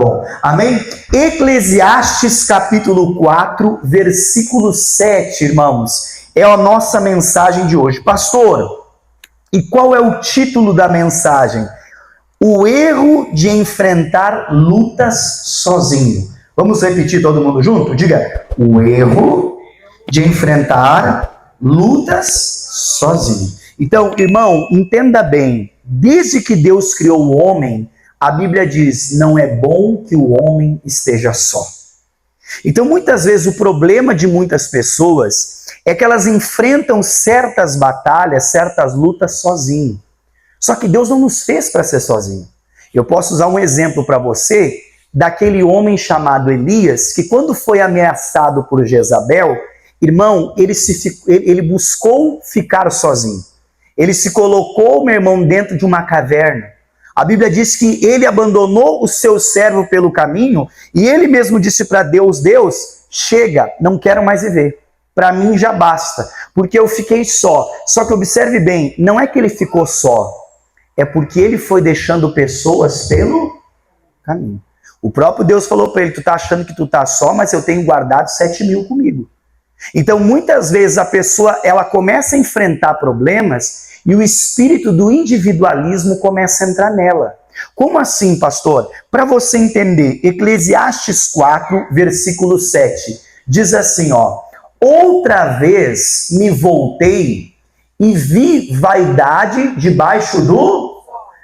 bom. Amém? Eclesiastes capítulo 4, versículo 7, irmãos. É a nossa mensagem de hoje. Pastor, e qual é o título da mensagem? O erro de enfrentar lutas sozinho. Vamos repetir todo mundo junto? Diga, o erro de enfrentar lutas sozinho. Então, irmão, entenda bem. Desde que Deus criou o homem, a Bíblia diz, não é bom que o homem esteja só. Então, muitas vezes, o problema de muitas pessoas é que elas enfrentam certas batalhas, certas lutas sozinho. Só que Deus não nos fez para ser sozinho. Eu posso usar um exemplo para você daquele homem chamado Elias, que quando foi ameaçado por Jezabel, irmão, ele buscou ficar sozinho. Ele se colocou, meu irmão, dentro de uma caverna. A Bíblia diz que ele abandonou o seu servo pelo caminho e ele mesmo disse para Deus, Deus, chega, não quero mais viver. Para mim já basta, porque eu fiquei só. Só que observe bem, não é que ele ficou só, é porque ele foi deixando pessoas pelo caminho. O próprio Deus falou para ele, tu tá achando que tu tá só, mas eu tenho guardado 7.000 comigo. Então, muitas vezes a pessoa, ela começa a enfrentar problemas e o espírito do individualismo começa a entrar nela. Como assim, pastor? Para você entender, Eclesiastes 4, versículo 7, diz assim, ó, outra vez me voltei e vi vaidade debaixo do...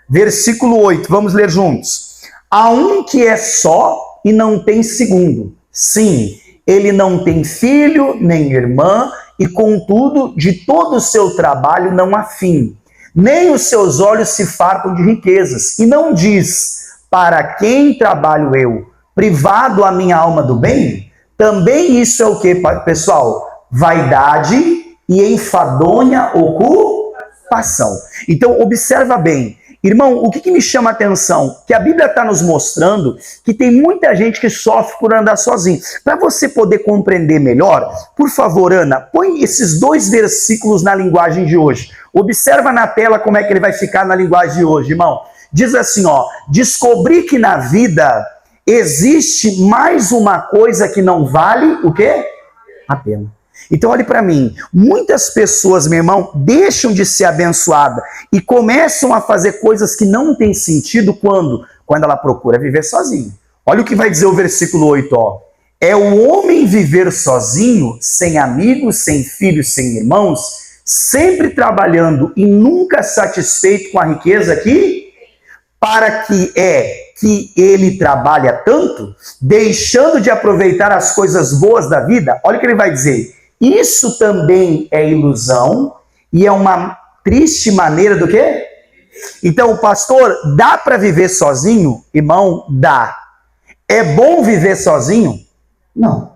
Versículo 8, vamos ler juntos. Há um que é só e não tem segundo. Sim, ele não tem filho, nem irmã, e contudo, de todo o seu trabalho não há fim. Nem os seus olhos se fartam de riquezas. E não diz, para quem trabalho eu, privado a minha alma do bem? Também isso é o que, pessoal? Vaidade e enfadonha ocupação. Então, observa bem. Irmão, o que me chama a atenção? Que a Bíblia está nos mostrando que tem muita gente que sofre por andar sozinho. Para você poder compreender melhor, por favor, Ana, põe esses 2 versículos na linguagem de hoje. Observa na tela como é que ele vai ficar na linguagem de hoje, irmão. Diz assim, ó, descobri que na vida existe mais uma coisa que não vale o quê? A pena. Então olhe para mim, muitas pessoas, meu irmão, deixam de ser abençoadas e começam a fazer coisas que não têm sentido quando ela procura viver sozinha. Olha o que vai dizer o versículo 8, ó. É o homem viver sozinho, sem amigos, sem filhos, sem irmãos, sempre trabalhando e nunca satisfeito com a riqueza que ele trabalha tanto, deixando de aproveitar as coisas boas da vida. Olha o que ele vai dizer. Isso também é ilusão e é uma triste maneira do quê? Então, pastor, dá para viver sozinho? Irmão, dá. É bom viver sozinho? Não.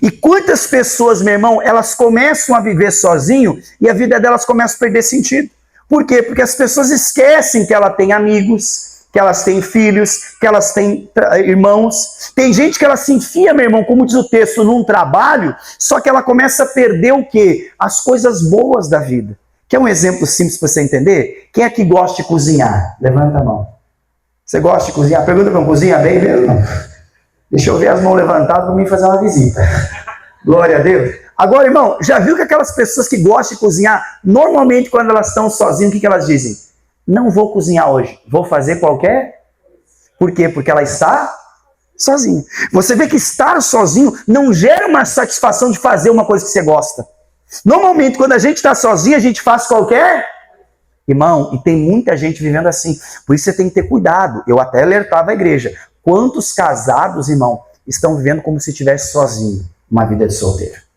E quantas pessoas, meu irmão, elas começam a viver sozinho e a vida delas começa a perder sentido. Por quê? Porque as pessoas esquecem que ela tem amigos, que elas têm filhos, que elas têm irmãos. Tem gente que ela se enfia, meu irmão, como diz o texto, num trabalho, só que ela começa a perder o quê? As coisas boas da vida. Quer um exemplo simples para você entender? Quem é que gosta de cozinhar? Levanta a mão. Você gosta de cozinhar? Pergunta para mim, cozinha bem mesmo? Não. Deixa eu ver as mãos levantadas para mim fazer uma visita. Glória a Deus. Agora, irmão, já viu que aquelas pessoas que gostam de cozinhar, normalmente quando elas estão sozinhas, o que elas dizem? Não vou cozinhar hoje, vou fazer qualquer... Por quê? Porque ela está sozinha. Você vê que estar sozinho não gera uma satisfação de fazer uma coisa que você gosta. Normalmente, quando a gente está sozinho, a gente faz qualquer... Irmão, e tem muita gente vivendo assim. Por isso você tem que ter cuidado. Eu até alertava a igreja. Quantos casados, irmão, estão vivendo como se estivesse sozinho uma vida de solteiro?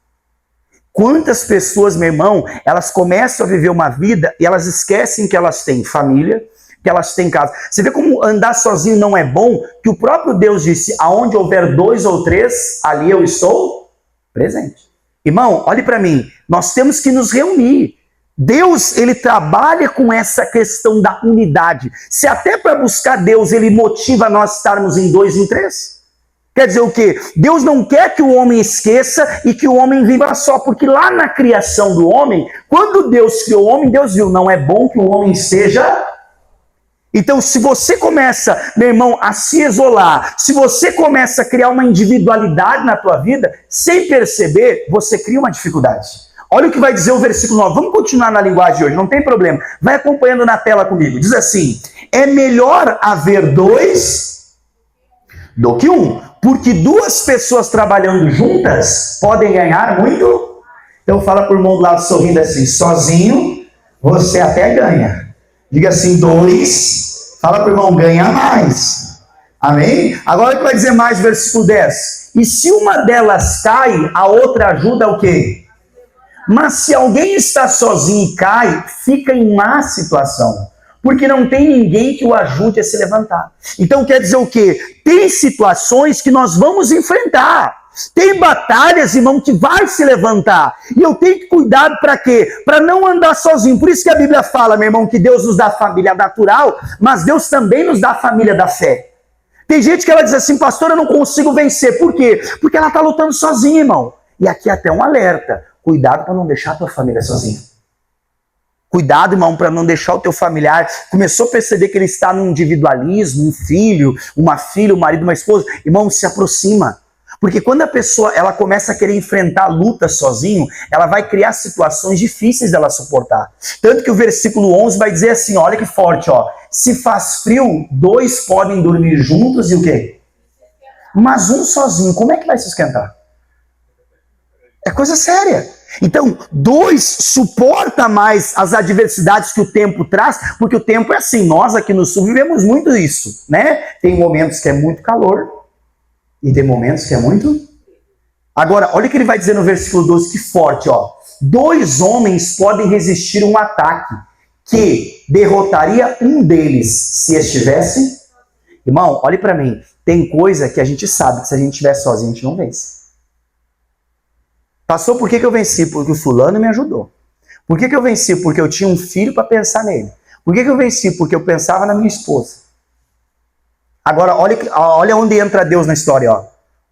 Quantas pessoas, meu irmão, elas começam a viver uma vida e elas esquecem que elas têm família, que elas têm casa. Você vê como andar sozinho não é bom? Que o próprio Deus disse, aonde houver 2 ou 3, ali eu estou presente. Irmão, olhe para mim, nós temos que nos reunir. Deus, ele trabalha com essa questão da unidade. Se até para buscar Deus, ele motiva nós estarmos em 2, em 3. Quer dizer o quê? Deus não quer que o homem esqueça e que o homem viva só, porque lá na criação do homem, quando Deus criou o homem, Deus viu, não é bom que o homem esteja Então, se você começa, meu irmão, a se isolar, se você começa a criar uma individualidade na tua vida, sem perceber, você cria uma dificuldade. Olha o que vai dizer o versículo 9. Vamos continuar na linguagem de hoje, não tem problema. Vai acompanhando na tela comigo. Diz assim: é melhor haver dois do que um, porque duas pessoas trabalhando juntas podem ganhar muito. Então fala para o irmão do lado sorrindo assim: sozinho você até ganha. Diga assim: dois. Fala para o irmão: ganha mais. Amém? Agora que vai dizer mais, versículo 10. E se uma delas cai, a outra ajuda o quê? Mas se alguém está sozinho e cai, fica em má situação, porque não tem ninguém que o ajude a se levantar. Então quer dizer o quê? Tem situações que nós vamos enfrentar. Tem batalhas, irmão, que vai se levantar. E eu tenho que cuidar para quê? Para não andar sozinho. Por isso que a Bíblia fala, meu irmão, que Deus nos dá família natural, mas Deus também nos dá a família da fé. Tem gente que ela diz assim: pastor, eu não consigo vencer. Por quê? Porque ela está lutando sozinha, irmão. E aqui até um alerta. Cuidado para não deixar a tua família sozinha. Cuidado, irmão, para não deixar o teu familiar. Começou a perceber que ele está no individualismo, um filho, uma filha, um marido, uma esposa. Irmão, se aproxima. Porque quando a pessoa ela começa a querer enfrentar a luta sozinho, ela vai criar situações difíceis dela suportar. Tanto que o versículo 11 vai dizer assim, olha que forte, ó. Se faz frio, dois podem dormir juntos e o quê? Mas um sozinho, como é que vai se esquentar? É coisa séria. Então, dois suporta mais as adversidades que o tempo traz, porque o tempo é assim. Nós aqui no sul vivemos muito isso, né? Tem momentos que é muito calor e tem momentos que é muito... Agora, olha o que ele vai dizer no versículo 12, que forte, ó. Dois homens podem resistir a um ataque que derrotaria um deles se estivesse... Irmão, olhe para mim. Tem coisa que a gente sabe que se a gente estiver sozinho, a gente não vence. Passou, por que eu venci? Porque o fulano me ajudou. Por que eu venci? Porque eu tinha um filho para pensar nele. Por que eu venci? Porque eu pensava na minha esposa. Agora, olha onde entra Deus na história. Ó.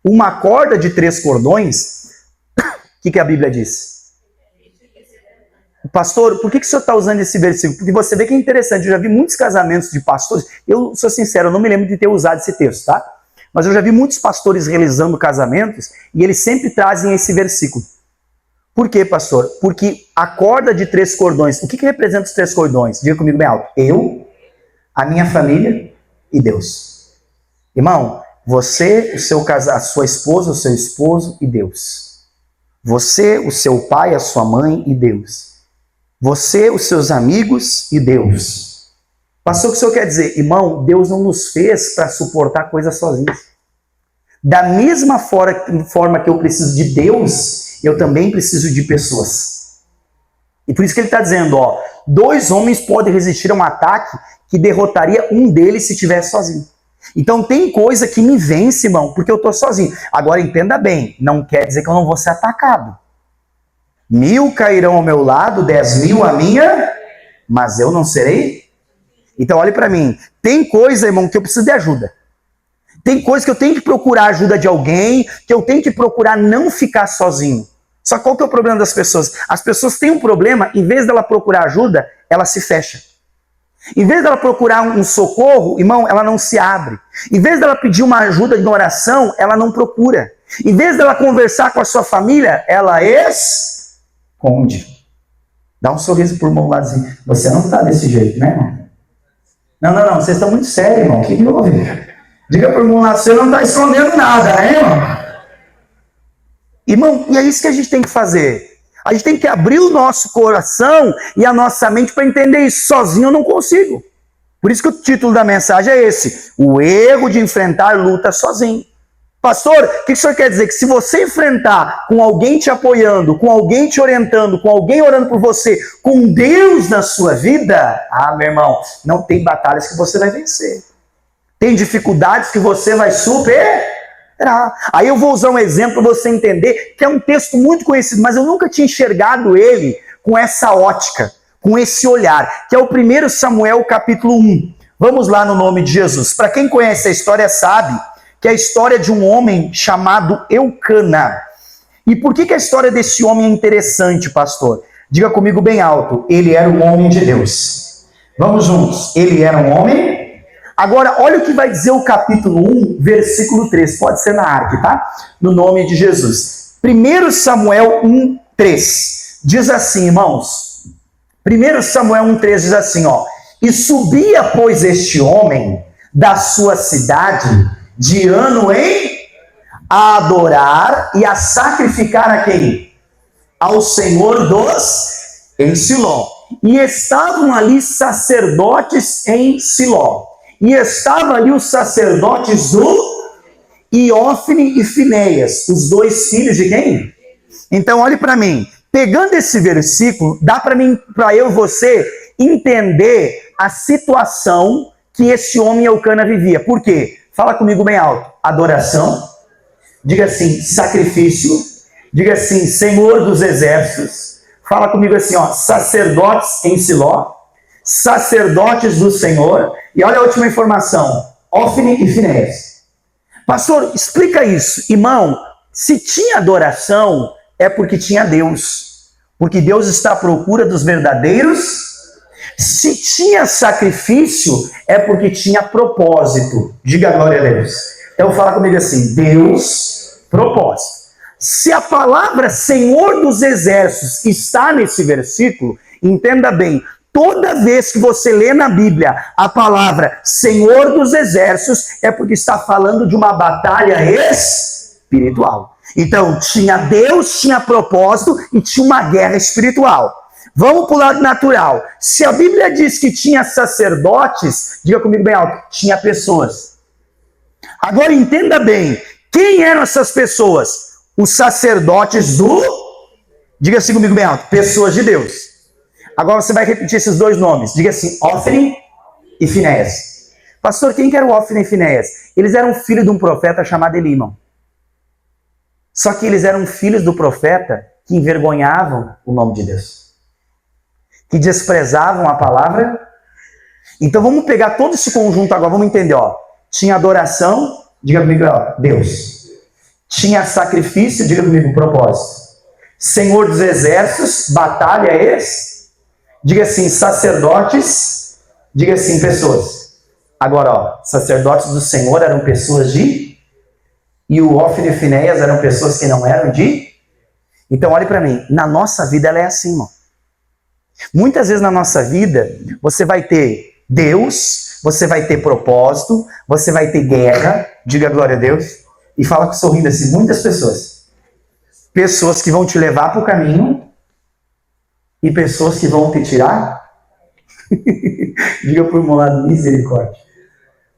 Uma corda de 3 cordões, o que a Bíblia diz? Pastor, por que o senhor está usando esse versículo? Porque você vê que é interessante. Eu já vi muitos casamentos de pastores. Eu sou sincero, eu não me lembro de ter usado esse texto, tá? Mas eu já vi muitos pastores realizando casamentos e eles sempre trazem esse versículo. Por quê, pastor? Porque a corda de 3 cordões, o que representa os 3 cordões? Diga comigo bem alto. Eu, a minha família e Deus. Irmão, você, a sua esposa, o seu esposo e Deus. Você, o seu pai, a sua mãe e Deus. Você, os seus amigos e Deus. Pastor, o que o senhor quer dizer? Irmão, Deus não nos fez para suportar coisas sozinhos. Da mesma forma que eu preciso de Deus, eu também preciso de pessoas. E por isso que ele está dizendo, ó, 2 homens podem resistir a um ataque que derrotaria um deles se estivesse sozinho. Então tem coisa que me vence, irmão, porque eu estou sozinho. Agora entenda bem, não quer dizer que eu não vou ser atacado. 1000 cairão ao meu lado, 10.000 à minha, mas eu não serei. Então olhe para mim, tem coisa, irmão, que eu preciso de ajuda. Tem coisa que eu tenho que procurar ajuda de alguém, que eu tenho que procurar não ficar sozinho. Só qual que é o problema das pessoas? As pessoas têm um problema, em vez dela procurar ajuda, ela se fecha. Em vez dela procurar um socorro, irmão, ela não se abre. Em vez dela pedir uma ajuda de oração, ela não procura. Em vez dela conversar com a sua família, ela esconde. Dá um sorriso por mão lá assim, você não está desse jeito, né, irmão? Não, vocês estão muito sérios, irmão. O que eu ouvi? Diga para o irmão lá, você não está escondendo nada, né, irmão? Irmão, e é isso que a gente tem que fazer. A gente tem que abrir o nosso coração e a nossa mente para entender isso. Sozinho eu não consigo. Por isso que o título da mensagem é esse. O erro de enfrentar luta sozinho. Pastor, o que o senhor quer dizer? Que se você enfrentar com alguém te apoiando, com alguém te orientando, com alguém orando por você, com Deus na sua vida, meu irmão, não tem batalhas que você vai vencer. Tem dificuldades que você vai superar. Aí eu vou usar um exemplo para você entender que é um texto muito conhecido, mas eu nunca tinha enxergado ele com essa ótica, com esse olhar, que é o 1 Samuel capítulo 1. Vamos lá no nome de Jesus. Para quem conhece a história sabe que é a história de um homem chamado Eucana. E por que a história desse homem é interessante, pastor? Diga comigo bem alto, ele era um homem de Deus. Vamos juntos, ele era um homem Agora, olha o que vai dizer o capítulo 1, versículo 3. Pode ser na arte, tá? No nome de Jesus. 1 Samuel 1, 3. Diz assim, irmãos. 1 Samuel 1, 3 diz assim, ó. E subia, pois, este homem da sua cidade de ano em a adorar e a sacrificar a quem? Ao Senhor dos em Siló. E estavam ali sacerdotes em Siló. E estavam ali os sacerdotes do Iofne e Finéias, os dois filhos de quem? Então olhe para mim, pegando esse versículo, dá para eu e você entender a situação que esse homem Eucana vivia. Por quê? Fala comigo bem alto. Adoração, diga assim, sacrifício, diga assim, Senhor dos exércitos. Fala comigo assim, ó, sacerdotes em Siló, sacerdotes do Senhor. E olha a última informação, Ofne e Finéias. Pastor, explica isso. Irmão, se tinha adoração, é porque tinha Deus. Porque Deus está à procura dos verdadeiros. Se tinha sacrifício, é porque tinha propósito. Diga glória a Deus. Então fala comigo assim, Deus, propósito. Se a palavra Senhor dos Exércitos está nesse versículo, entenda bem, toda vez que você lê na Bíblia a palavra Senhor dos Exércitos, é porque está falando de uma batalha espiritual. Então, tinha Deus, tinha propósito e tinha uma guerra espiritual. Vamos para o lado natural. Se a Bíblia diz que tinha sacerdotes, diga comigo bem alto, tinha pessoas. Agora entenda bem, quem eram essas pessoas? Os sacerdotes do... Diga assim comigo bem alto, pessoas de Deus. Agora você vai repetir esses dois nomes. Diga assim, Ofne e Finéias. Pastor, quem que era o Ofne e Finéias? Eles eram filhos de um profeta chamado Elimão. Só que eles eram filhos do profeta que envergonhavam o nome de Deus. Que desprezavam a palavra. Então vamos pegar todo esse conjunto agora, vamos entender, ó. Tinha adoração, diga comigo, ó, Deus. Tinha sacrifício, diga comigo, propósito. Senhor dos exércitos, batalha diga assim, sacerdotes, diga assim, pessoas. Agora, ó, sacerdotes do Senhor eram pessoas de... E o Ofne e Finéias eram pessoas que não eram de... Então, olhe para mim, na nossa vida ela é assim, irmão. Muitas vezes na nossa vida, você vai ter Deus, você vai ter propósito, você vai ter guerra, diga glória a Deus, e fala sorrindo assim, muitas pessoas. Pessoas que vão te levar para o caminho e pessoas que vão te tirar. Diga por um lado, misericórdia.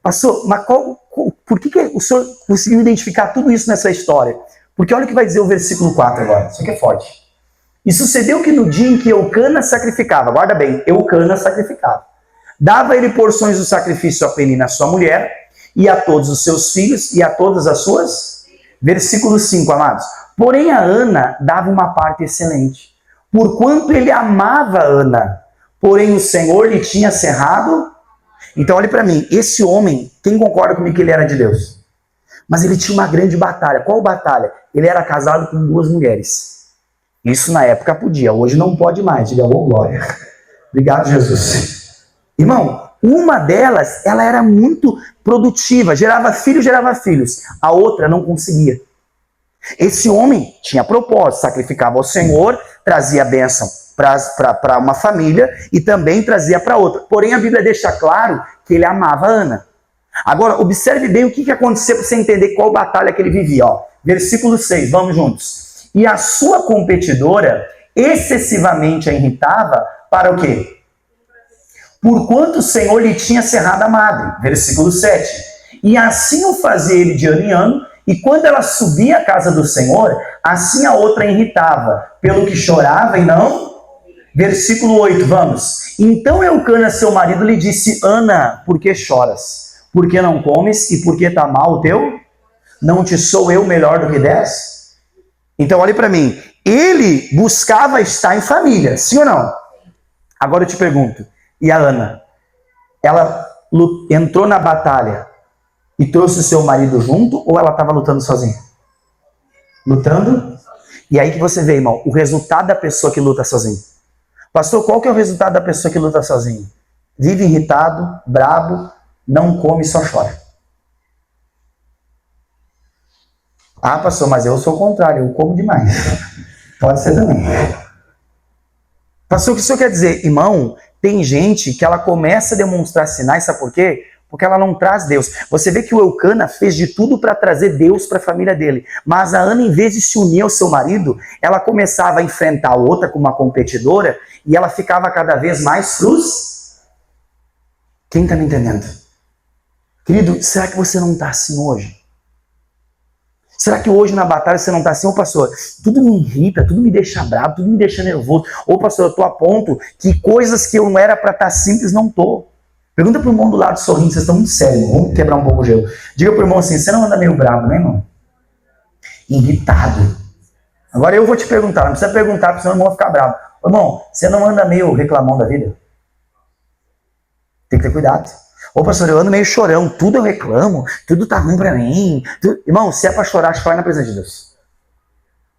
Pastor, mas por que o senhor conseguiu identificar tudo isso nessa história? Porque olha o que vai dizer o versículo 4 agora, isso aqui é forte. E sucedeu que no dia em que Eucana sacrificava, guarda bem, Eucana sacrificava, dava ele porções do sacrifício a Penina, sua mulher, e a todos os seus filhos, e a todas as suas... Versículo 5, amados. Porém a Ana dava uma parte excelente, porquanto ele amava Ana, porém o Senhor lhe tinha cerrado. Então olhe para mim, esse homem, quem concorda comigo que ele era de Deus? Mas ele tinha uma grande batalha. Qual batalha? Ele era casado com 2 mulheres. Isso na época podia, hoje não pode mais. Diga, ô glória. Obrigado, Jesus. Irmão, uma delas, ela era muito produtiva, gerava filhos. A outra não conseguia. Esse homem tinha propósito, sacrificava ao Senhor, trazia bênção para uma família e também trazia para outra. Porém, a Bíblia deixa claro que ele amava Ana. Agora, observe bem o que aconteceu para você entender qual batalha que ele vivia. Ó. Versículo 6, vamos juntos. E a sua competidora excessivamente a irritava para o quê? Porquanto o Senhor lhe tinha cerrado a madre. Versículo 7. E assim o fazia ele de ano em ano, e quando ela subia à casa do Senhor, assim a outra irritava, pelo que chorava e não... Versículo 8, vamos. Então Eucana, seu marido, lhe disse, Ana, por que choras? Por que não comes e por que está mal o teu? Não te sou eu melhor do que 10? Então olhe para mim, ele buscava estar em família, sim ou não? Agora eu te pergunto, e a Ana? Ela entrou na batalha e trouxe o seu marido junto ou ela estava lutando sozinha? Lutando? E aí que você vê, irmão, o resultado da pessoa que luta sozinha. Pastor, qual que é o resultado da pessoa que luta sozinha? Vive irritado, brabo, não come e só chora. Ah, pastor, mas eu sou o contrário, eu como demais. Pode ser também. Pastor, o que isso quer dizer? Irmão, tem gente que ela começa a demonstrar sinais, sabe por quê? Porque ela não traz Deus. Você vê que o Eucana fez de tudo para trazer Deus para a família dele. Mas a Ana, em vez de se unir ao seu marido, ela começava a enfrentar a outra como uma competidora e ela ficava cada vez mais frustrada. Quem está me entendendo? Querido, será que você não está assim hoje? Será que hoje na batalha você não está assim? Ô pastor, tudo me irrita, tudo me deixa bravo, tudo me deixa nervoso. Ô pastor, eu estou a ponto que coisas que eu não era para estar simples, não estou. Pergunta para o irmão do lado sorrindo, vocês estão muito sérios, vamos quebrar um pouco o gelo. Diga para o irmão assim, você não anda meio bravo, né, irmão? Irritado. Agora eu vou te perguntar, não precisa perguntar, porque senão o irmão vai ficar bravo. Ô, irmão, você não anda meio reclamão da vida? Tem que ter cuidado. Ô pastor, eu ando meio chorão, tudo eu reclamo, tudo tá ruim pra mim. Irmão, se é pra chorar, chora na presença de Deus.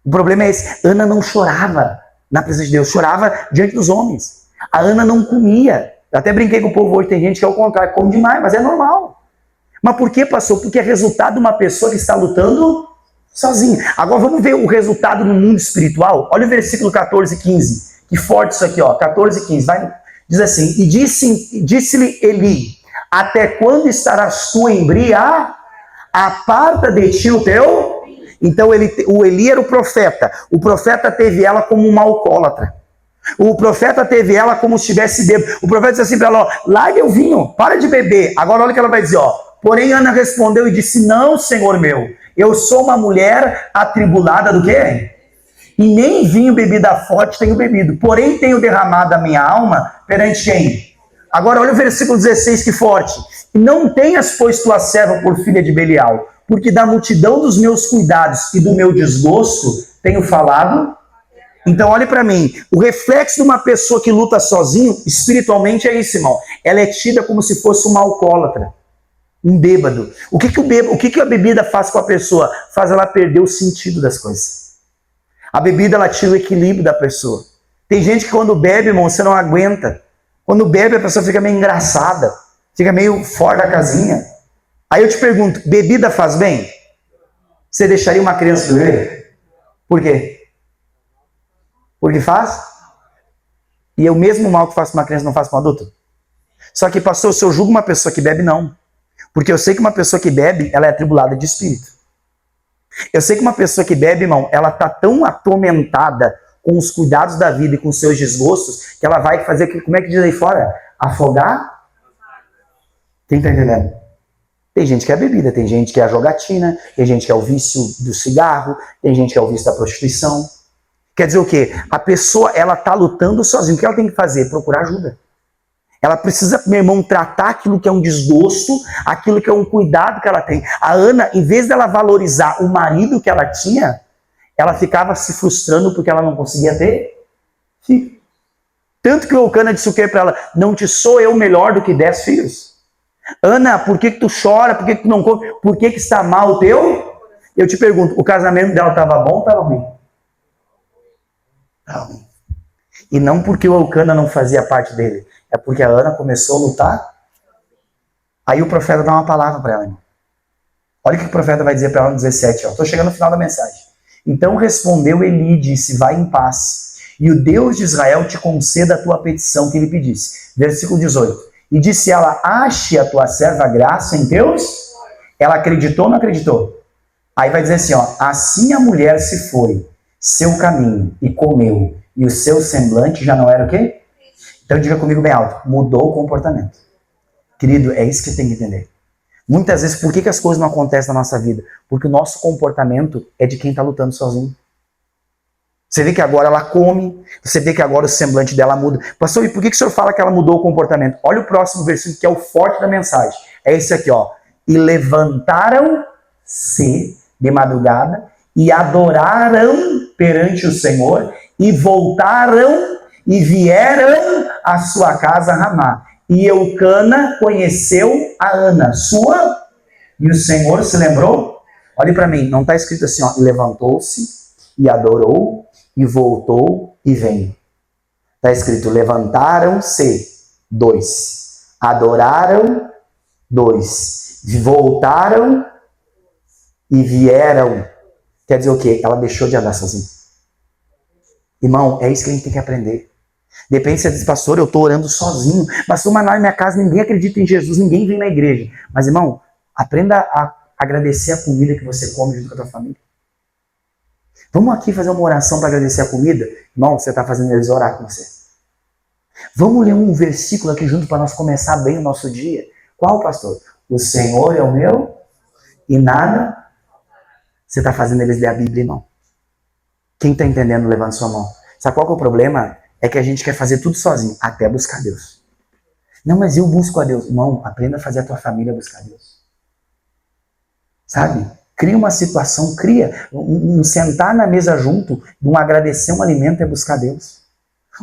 O problema é esse, Ana não chorava na presença de Deus, chorava diante dos homens. A Ana não comia. Eu até brinquei com o povo hoje, tem gente que é o contrário, come demais, mas é normal. Mas por que, pastor? Porque é resultado de uma pessoa que está lutando sozinha. Agora vamos ver o resultado no mundo espiritual. Olha o versículo 14 e 15. Que forte isso aqui, ó. 14 e 15. Vai, diz assim, e disse-lhe Eli, até quando estarás tu embriagado? Aparta de ti o teu... Então o Eli era o profeta. O profeta teve ela como uma alcoólatra. O profeta teve ela como se estivesse bêbado. O profeta disse assim para ela, ó, larga o vinho, para de beber. Agora olha o que ela vai dizer, ó. Porém Ana respondeu e disse, não, Senhor meu, eu sou uma mulher atribulada do quê? E nem vinho bebida forte tenho bebido. Porém tenho derramado a minha alma perante quem? Agora olha o versículo 16, que forte. Não tenhas, pois, tua serva por filha de Belial, porque da multidão dos meus cuidados e do meu desgosto tenho falado. Então olhe para mim, o reflexo de uma pessoa que luta sozinho, espiritualmente é isso, irmão. Ela é tida como se fosse uma alcoólatra, um bêbado. O que a bebida faz com a pessoa? Faz ela perder o sentido das coisas. A bebida, ela tira o equilíbrio da pessoa. Tem gente que quando bebe, irmão, você não aguenta. Quando bebe, a pessoa fica meio engraçada, fica meio fora da casinha. Aí eu te pergunto, bebida faz bem? Você deixaria uma criança beber? Por quê? Porque faz? E é o mesmo mal que faz para uma criança não faz para um adulto? Só que, pastor, se eu julgo uma pessoa que bebe, não. Porque eu sei que uma pessoa que bebe, ela é atribulada de espírito. Eu sei que uma pessoa que bebe, irmão, ela está tão atormentada com os cuidados da vida e com os seus desgostos, que ela vai fazer, como é que diz aí fora? Afogar? Quem está entendendo? Tem gente que é a bebida, tem gente que é a jogatina, tem gente que é o vício do cigarro, tem gente que é o vício da prostituição. Quer dizer o quê? A pessoa, ela está lutando sozinha. O que ela tem que fazer? Procurar ajuda. Ela precisa, meu irmão, tratar aquilo que é um desgosto, aquilo que é um cuidado que ela tem. A Ana, em vez dela valorizar o marido que ela tinha, ela ficava se frustrando porque ela não conseguia ter filho. Tanto que o Eucana disse o quê para ela? Não te sou eu melhor do que 10 filhos? Ana, por que tu chora? Por que tu não come? Por que está mal o teu? Eu te pergunto, o casamento dela estava bom ou estava ruim? Estava ruim. E não porque o Eucana não fazia parte dele, é porque a Ana começou a lutar. Aí o profeta dá uma palavra para ela, irmão. Olha o que o profeta vai dizer para ela no 17. Estou chegando no final da mensagem. Então respondeu Eli e disse, vai em paz, e o Deus de Israel te conceda a tua petição que ele pedisse. Versículo 18. E disse ela, ache a tua serva graça em Deus? Ela acreditou ou não acreditou? Aí vai dizer assim, ó, assim a mulher se foi, seu caminho, e comeu, e o seu semblante já não era o quê? Então diga comigo bem alto, mudou o comportamento. Querido, é isso que você tem que entender. Muitas vezes, por que as coisas não acontecem na nossa vida? Porque o nosso comportamento é de quem está lutando sozinho. Você vê que agora ela come, você vê que agora o semblante dela muda. Pastor, e por que o senhor fala que ela mudou o comportamento? Olha o próximo versículo, que é o forte da mensagem. É esse aqui, ó. E levantaram-se de madrugada e adoraram perante o Senhor e voltaram e vieram à sua casa Ramá. E Eucana conheceu a Ana, sua, e o Senhor se lembrou. Olhe para mim, não está escrito assim, ó, e levantou-se e adorou e voltou e veio. Está escrito, levantaram-se, 2. Adoraram, 2. Voltaram e vieram. Quer dizer o quê? Ela deixou de andar sozinha. Irmão, é isso que a gente tem que aprender. Depende se você diz, pastor, eu estou orando sozinho. Pastor, mas lá na minha casa ninguém acredita em Jesus, ninguém vem na igreja. Mas, irmão, aprenda a agradecer a comida que você come junto com a tua família. Vamos aqui fazer uma oração para agradecer a comida? Irmão, você está fazendo eles orar com você. Vamos ler um versículo aqui junto para nós começar bem o nosso dia. Qual, pastor? O Senhor é o meu e nada. Você está fazendo eles ler a Bíblia, irmão. Quem está entendendo, levanta sua mão. Sabe qual que é o problema? É que a gente quer fazer tudo sozinho, até buscar Deus. Não, mas eu busco a Deus. Irmão, aprenda a fazer a tua família buscar Deus. Sabe? Cria uma situação, cria um sentar na mesa junto, um agradecer um alimento é buscar Deus.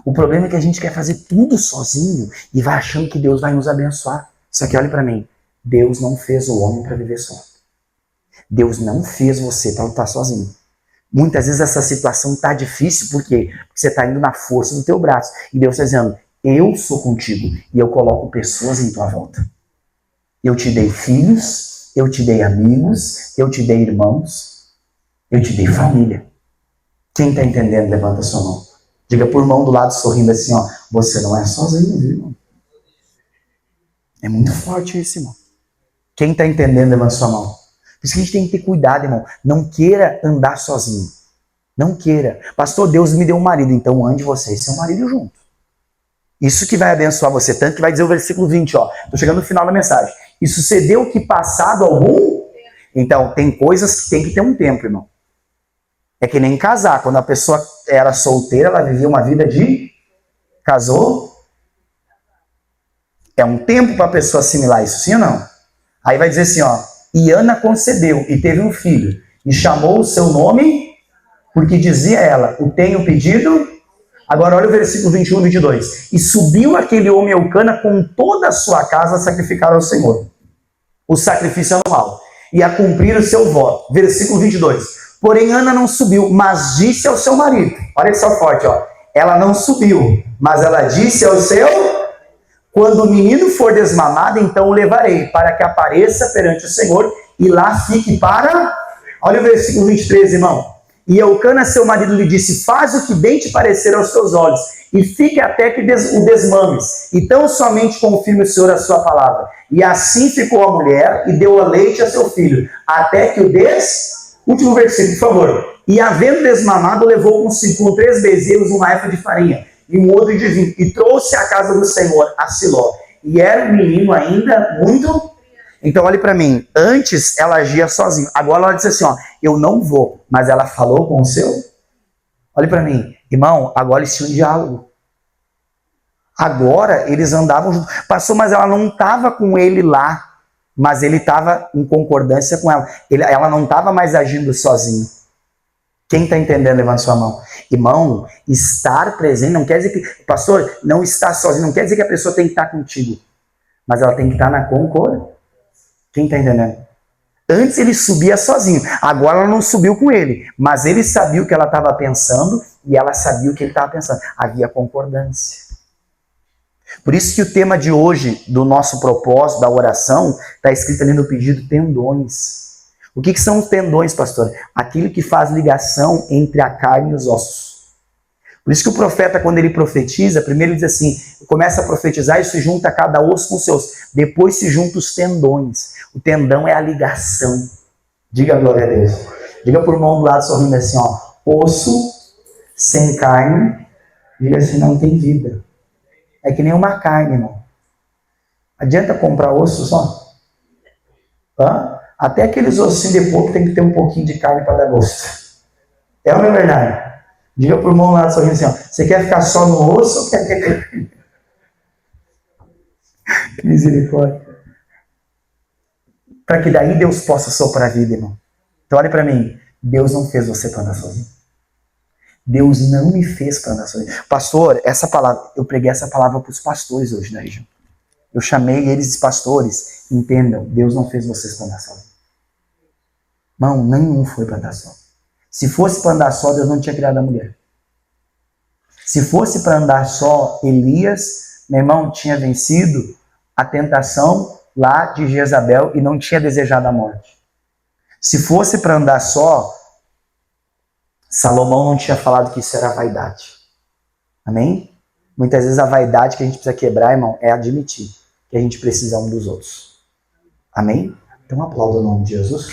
O problema é que a gente quer fazer tudo sozinho e vai achando que Deus vai nos abençoar. Só que olhe para mim, Deus não fez o homem para viver só. Deus não fez você para lutar sozinho. Muitas vezes essa situação está difícil, por quê? Porque você está indo na força do teu braço. E Deus está dizendo, eu sou contigo e eu coloco pessoas em tua volta. Eu te dei filhos, eu te dei amigos, eu te dei irmãos, eu te dei família. Quem está entendendo, levanta a sua mão. Diga por mão do lado sorrindo assim, ó, você não é sozinho, viu, irmão? É muito forte isso, irmão. Quem está entendendo, levanta a sua mão. Por isso que a gente tem que ter cuidado, irmão. Não queira andar sozinho. Não queira. Pastor, Deus me deu um marido, então ande você e seu marido junto. Isso que vai abençoar você, tanto que vai dizer o versículo 20, ó. Estou chegando no final da mensagem. E sucedeu que passado algum... Então, tem coisas que tem que ter um tempo, irmão. É que nem casar. Quando a pessoa era solteira, ela vivia uma vida de... Casou? É um tempo para a pessoa assimilar isso, sim ou não? Aí vai dizer assim, ó. E Ana concebeu e teve um filho. E chamou o seu nome, porque dizia ela, o tenho pedido... Agora olha o versículo 21 e 22. E subiu aquele homem Eucana com toda a sua casa a sacrificar ao Senhor o sacrifício anual e a cumprir o seu voto. Versículo 22. Porém Ana não subiu, mas disse ao seu marido. Olha que só forte, ó. Ela não subiu, mas ela disse ao seu... Quando o menino for desmamado, então o levarei, para que apareça perante o Senhor e lá fique para... Olha o versículo 23, irmão. E Eucana, seu marido, lhe disse, faz o que bem te parecer aos teus olhos, e fique até que o desmames. Então somente confirme o Senhor a sua palavra. E assim ficou a mulher, e deu a leite a seu filho, até que o Último versículo, por favor. E havendo desmamado, levou consigo com 3 bezerros, uma efa de farinha, e um odre de vinho, e trouxe à casa do Senhor, a Siló. E era um menino ainda muito... Então, olhe para mim. Antes, ela agia sozinha. Agora, ela disse assim, ó, eu não vou. Mas ela falou com o seu... Olhe para mim. Irmão, agora eles tinham um diálogo. Agora, eles andavam juntos. Passou, mas ela não estava com ele lá. Mas ele estava em concordância com ela. Ela não estava mais agindo sozinha. Quem está entendendo, levanta sua mão. Irmão, estar presente não quer dizer que... Pastor, não estar sozinho. Não quer dizer que a pessoa tem que estar contigo. Mas ela tem que estar na concordância. Quem está entendendo? Antes ele subia sozinho, agora ela não subiu com ele, mas ele sabia o que ela estava pensando e ela sabia o que ele estava pensando. Havia concordância. Por isso que o tema de hoje, do nosso propósito, da oração, está escrito ali no pedido, tendões. O que são os tendões, pastor? Aquilo que faz ligação entre a carne e os ossos. Por isso que o profeta, quando ele profetiza, primeiro ele diz assim, começa a profetizar e se junta cada osso com os seus. Depois se junta os tendões. O tendão é a ligação. Diga glória a Deus. Diga por mão do lado sorrindo assim, ó. Osso sem carne, diga assim, não tem vida. É que nem uma carne, irmão. Adianta comprar osso só? Hã? Até aqueles ossinhos de porco tem que ter um pouquinho de carne para dar gosto. É ou não é verdade? Diga por mão lá sorrindo assim, ó. Você quer ficar só no osso ou quer ter... Que misericórdia. Para que daí Deus possa soprar a vida, irmão. Então olha para mim. Deus não fez você para andar sozinho. Deus não me fez para andar sozinho. Pastor, essa palavra, eu preguei essa palavra para os pastores hoje na região. Eu chamei eles de pastores. Entendam, Deus não fez vocês para andar sozinho. Não, nenhum foi para andar só. Se fosse para andar só, Deus não tinha criado a mulher. Se fosse para andar só, Elias, meu irmão, tinha vencido a tentação lá de Jezabel e não tinha desejado a morte. Se fosse para andar só, Salomão não tinha falado que isso era vaidade. Amém? Muitas vezes a vaidade que a gente precisa quebrar, irmão, é admitir que a gente precisa um dos outros. Amém? Então aplauda o nome de Jesus.